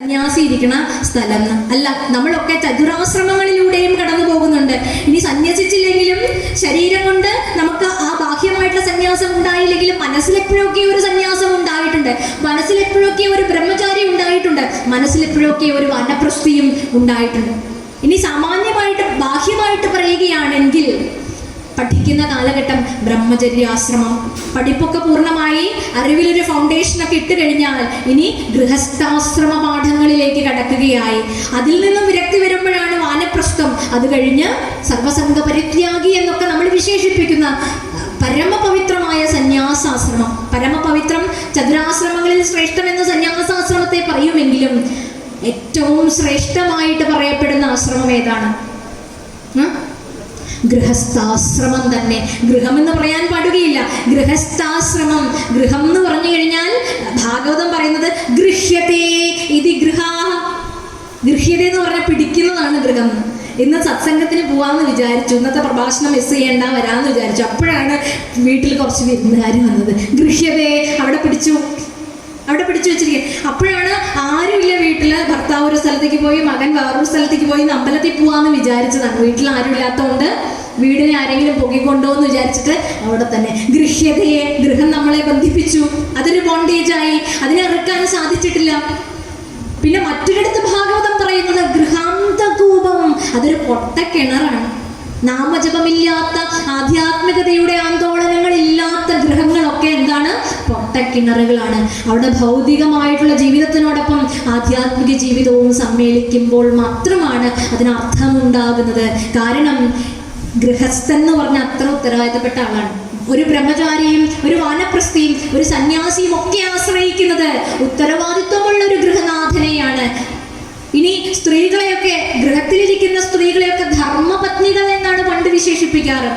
സന്യാസിയിരിക്കണ സ്ഥലം അല്ല. നമ്മളൊക്കെ ചതുരാശ്രമങ്ങളിലൂടെയും കടന്നു പോകുന്നുണ്ട്. ഇനി സന്യസിച്ചില്ലെങ്കിലും ശരീരം കൊണ്ട് നമുക്ക് ആ ബാഹ്യമായിട്ടുള്ള സന്യാസം ഉണ്ടായില്ലെങ്കിലും മനസ്സിലെപ്പോഴൊക്കെ ഒരു സന്യാസം ഉണ്ടായിട്ടുണ്ട്, മനസ്സിലെപ്പോഴൊക്കെ ഒരു ബ്രഹ്മചാരി ഉണ്ടായിട്ടുണ്ട്, മനസ്സിലെപ്പോഴൊക്കെ ഒരു വാനപ്രസ്ഥിയും ഉണ്ടായിട്ടുണ്ട്. ഇനി സാമാന്യമായിട്ട് ബാഹ്യമായിട്ട് പറയുകയാണെങ്കിൽ പഠിക്കുന്ന കാലഘട്ടം ബ്രഹ്മചര്യാശ്രമം, പഠിപ്പൊക്കെ പൂർണ്ണമായി അറിവിലൊരു ഫൗണ്ടേഷനൊക്കെ ഇട്ട് കഴിഞ്ഞാൽ ഇനി ഗൃഹസ്ഥാശ്രമ പാഠങ്ങളിലേക്ക് കടക്കുകയായി. അതിൽ നിന്നും വിരക്തി വരുമ്പോഴാണ് വാനപ്രസ്ഥം, അത് കഴിഞ്ഞ് സർവസംഘ പരിത്യാഗി എന്നൊക്കെ നമ്മൾ വിശേഷിപ്പിക്കുന്ന പരമപവിത്രമായ സന്യാസാശ്രമം. പരമപവിത്രം, ചതുരാശ്രമങ്ങളിൽ ശ്രേഷ്ഠമെന്ന് സന്യാസാശ്രമത്തെ പറയുമെങ്കിലും ഏറ്റവും ശ്രേഷ്ഠമായിട്ട് പറയപ്പെടുന്ന ആശ്രമം ഏതാണ്? ഗൃഹസ്ഥാശ്രമം തന്നെ. ഗൃഹം എന്ന് പറയാൻ പാടുകയില്ല, ഗൃഹസ്ഥാശ്രമം. ഗൃഹം എന്ന് പറഞ്ഞു കഴിഞ്ഞാൽ ഭാഗവതം പറയുന്നത് ഗൃഹ്യതേ ഇതി ഗൃഹാ. ഗൃഹ്യത എന്ന് പറഞ്ഞാൽ പിടിക്കുന്നതാണ് ഗൃഹം. ഇന്ന് സത്സംഗത്തിന് പോവാന്ന് വിചാരിച്ചു, ഇന്നത്തെ പ്രഭാഷണം മിസ് ചെയ്യേണ്ട വരാമെന്ന് വിചാരിച്ചു. അപ്പോഴാണ് വീട്ടിൽ കുറച്ച് വിരുന്നുകാർ വന്നത്. ഗൃഹ്യതയെ അവിടെ പിടിച്ചു വെച്ചിരിക്കുക. അപ്പോഴാണ് ആരുമില്ല വീട്ടിൽ, ഭർത്താവ് ഒരു സ്ഥലത്തേക്ക് പോയി, മകൻ വേറൊരു സ്ഥലത്തേക്ക് പോയി, അമ്പലത്തിൽ പോവാന്ന് വിചാരിച്ചതാണ്. വീട്ടിൽ ആരും ഇല്ലാത്തതുകൊണ്ട് വീടിനെ ആരെങ്കിലും പൊക്കിക്കൊണ്ടോ എന്ന് വിചാരിച്ചിട്ട് അവിടെ തന്നെ ഗൃഹ്യതയെ, ഗൃഹം നമ്മളെ ബന്ധിപ്പിച്ചു. അതൊരു ബോണ്ടേജായി, അതിനെ ഇറക്കാൻ സാധിച്ചിട്ടില്ല. പിന്നെ മറ്റൊരിടത്ത് ഭാഗവതം പറയുന്നത് ഗൃഹാന്തകൂപം, അതൊരു പൊട്ടക്കിണറാണ്. നാമജപമില്ലാത്ത, ആധ്യാത്മികതയുടെ ആന്തോളനങ്ങളില്ലാത്ത ഗൃഹങ്ങളൊക്കെ എന്താണ്? പൊട്ടക്കിണറുകളാണ്. അവിടെ ഭൗതികമായിട്ടുള്ള ജീവിതത്തിനോടൊപ്പം ആധ്യാത്മിക ജീവിതവും സമ്മേളിക്കുമ്പോൾ മാത്രമാണ് അതിനർത്ഥമുണ്ടാകുന്നത്. കാരണം ഗൃഹസ്ഥൻ എന്ന് പറഞ്ഞാൽ അത്ര ഉത്തരവാദിത്തപ്പെട്ട ആളാണ്. ഒരു ബ്രഹ്മചാരിയും ഒരു വാനപ്രസ്ഥിയും ഒരു സന്യാസിയും ഒക്കെ ആശ്രയിക്കുന്നത് ഉത്തരവാദിത്വമുള്ള ഒരു ഗൃഹനാഥനെയാണ്. ഇനി സ്ത്രീകളെയൊക്കെ, ഗൃഹത്തിലിരിക്കുന്ന സ്ത്രീകളെയൊക്കെ ധർമ്മപത്നികൾ എന്നാണ് പണ്ട് വിശേഷിപ്പിക്കാറ്.